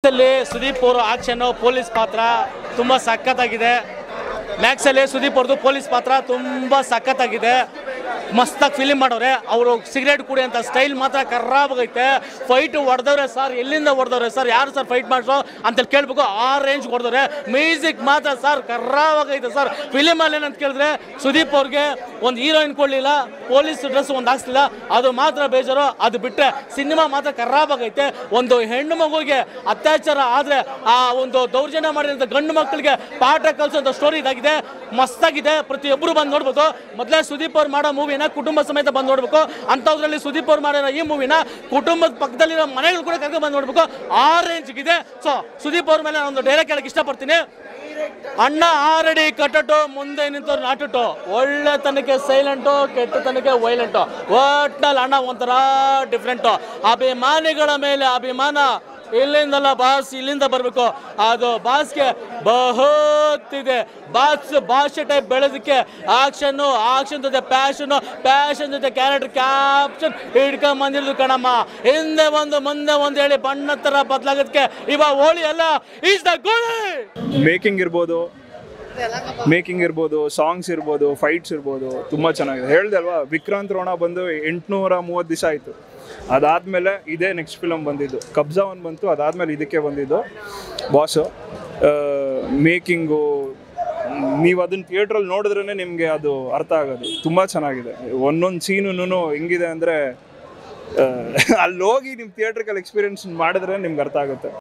ಸುದೀಪ್ ಅವರು action police ಪಾತ್ರ ತುಂಬಾ ಸಖತ್ತಾಗಿದೆ. ಮ್ಯಾಕ್ಸ್ ಅಲ್ಲಿ ಸುದೀಪ್ ಅವ್ರದ್ದು ಪೊಲೀಸ್ ಪಾತ್ರ ತುಂಬಾ ಸಖತ್ತಾಗಿದೆ. ಮಸ್ತಾಗಿ ಫಿಲಿಮ್ ಮಾಡೋರೆ. ಅವರು ಸಿಗರೇಟ್ ಕುಡಿ ಅಂತ ಸ್ಟೈಲ್ ಮಾತ್ರ ಖರಾಬಾಗೈತೆ. ಫೈಟ್ ಹೊಡೆದವ್ರೆ ಸರ್, ಎಲ್ಲಿಂದ ಹೊಡೆದವ್ರೆ ಸರ್, ಯಾರು ಸರ್ ಫೈಟ್ ಮಾಡಿಸೋ ಅಂತ ಕೇಳ್ಬೇಕು. ಆ ರೇಂಜ್ ಹೊಡೆದವ್ರೆ. ಮ್ಯೂಸಿಕ್ ಮಾತ್ರ ಸರ್ ಖರಾಬಾಗೈತೆ ಸರ್. ಫಿಲಿಮ್ ಅಲ್ಲಿ ಏನಂತ ಕೇಳಿದ್ರೆ ಸುದೀಪ್ ಅವ್ರಿಗೆ ಒಂದು ಹೀರೋಯಿನ್ ಕೊಡ್ಲಿಲ್ಲ, ಪೊಲೀಸ್ ಡ್ರೆಸ್ ಒಂದು ಹಾಕ್ಸಿಲ್ಲ, ಅದು ಮಾತ್ರ ಬೇಜಾರು. ಅದು ಬಿಟ್ಟರೆ ಸಿನಿಮಾ ಮಾತ್ರ ಖರಾಬಾಗೈತೆ. ಒಂದು ಹೆಣ್ಣು ಮಗುಗೆ ಅತ್ಯಾಚಾರ ಆದ್ರೆ ಆ ಒಂದು ದೌರ್ಜನ್ಯ ಮಾಡಿದಂಥ ಗಂಡು ಮಕ್ಕಳಿಗೆ ಪಾಠ ಕಲಿಸುವಂಥ ಸ್ಟೋರಿ ಇದಾಗಿದೆ. ಮಸ್ತಾಗಿದೆ. ಪ್ರತಿಯೊಬ್ಬರು ಬಂದು ನೋಡ್ಬೋದು. ಮೊದಲೇ ಸುದೀಪ್ ಅವ್ರು ಮಾಡೋ ಮೂವಿನ ಕುಟುಂಬ ಸಮೇತ ಬಂದು ನೋಡ್ಬೇಕು. ಅಂಥದ್ರಲ್ಲಿ ಸುದೀಪ್ ಅವ್ರು ಮಾಡಿರೋ ಈ ಮೂವಿನ ಕುಟುಂಬದ ಪಕ್ಕದಲ್ಲಿರೋ ಮನೆಗಳು ಕೂಡ ಕರ್ಕೊಂಡು ಬಂದು ನೋಡ್ಬೇಕು. ಆ ರೇಂಜ್ಗಿದೆ. ಸೊ ಸುದೀಪ್ ಅವ್ರ ಮೇಲೆ ನಾನು ಡೈರೆಕ್ಟ್ ಹೇಳಕ್ಕೆ ಇಷ್ಟಪಡ್ತೀನಿ. ಅಣ್ಣ ಆಲ್ರೆಡಿ ಕಟ್ಟಟು, ಮುಂದೆ ನಿಂತವ್ರು ನಾಟುಟು. ಒಳ್ಳೆತನಕ್ಕೆ ಸೈಲೆಂಟು, ಕೆಟ್ಟತನಕ್ಕೆ ವೈಲೆಂಟು. ಒಟ್ನಲ್ಲಿ ಅಣ್ಣ ಒಂಥರ ಡಿಫ್ರೆಂಟು. ಅಭಿಮಾನಿಗಳ ಮೇಲೆ ಅಭಿಮಾನ. ಇಲ್ಲಿಂದಲ್ಲ ಬಾಸ್, ಇಲ್ಲಿಂದ ಬರಬೇಕು. ಅದು ಬಾಸ್ಗೆ ಬಹುತ್ತಿದೆ. ಭಾಷೆ ಟೈಪ್ ಬೆಳೆದಕ್ಕೆ ಆಕ್ಷನ್ ಜೊತೆ ಪ್ಯಾಷನ್ ಜೊತೆ ಕ್ಯಾರೆಕ್ಟರ್ ಕ್ಯಾಪ್ಷನ್ ಹಿಡ್ಕೊಂಡ್ ಬಂದಿರೋದು ಕಣಮ್ಮ. ಹಿಂದೆ ಒಂದು ಮುಂದೆ ಒಂದು ಹೇಳಿ ಬಣ್ಣ ತರ ಬದಲಾಗೋದಕ್ಕೆ ಇವಾಗ ಹೋಳಿ ಅಲ್ಲ, ಈಸ್ ದ ಗೋಳಿ. ಮೇಕಿಂಗ್ ಇರ್ಬೋದು, ಸಾಂಗ್ಸ್ ಇರ್ಬೋದು, ಫೈಟ್ಸ್ ಇರ್ಬೋದು, ತುಂಬ ಚೆನ್ನಾಗಿದೆ. ಹೇಳ್ದೆ ಅಲ್ವಾ, ವಿಕ್ರಾಂತ್ ರೋಣ ಬಂದು 830 ದಿವಸ ಆಯಿತು. ಅದಾದಮೇಲೆ ಇದೇ ನೆಕ್ಸ್ಟ್ ಫಿಲಮ್ ಬಂದಿದ್ದು. ಕಬ್ಜಾ ಒಂದು ಬಂತು, ಅದಾದಮೇಲೆ ಇದಕ್ಕೆ ಬಂದಿದ್ದು ಬಾಸು. ಮೇಕಿಂಗು ನೀವು ಅದನ್ನು ಥಿಯೇಟ್ರಲ್ಲಿ ನೋಡಿದ್ರೇ ನಿಮಗೆ ಅದು ಅರ್ಥ ಆಗೋದು. ತುಂಬ ಚೆನ್ನಾಗಿದೆ. ಒಂದೊಂದು ಸೀನು ಹೆಂಗಿದೆ ಅಂದರೆ ಅಲ್ಲಿ ಹೋಗಿ ನಿಮ್ಮ ಥಿಯೇಟ್ರಿಕಲ್ ಎಕ್ಸ್ಪೀರಿಯನ್ಸ್ ಮಾಡಿದ್ರೆ ನಿಮ್ಗೆ ಅರ್ಥ ಆಗುತ್ತೆ.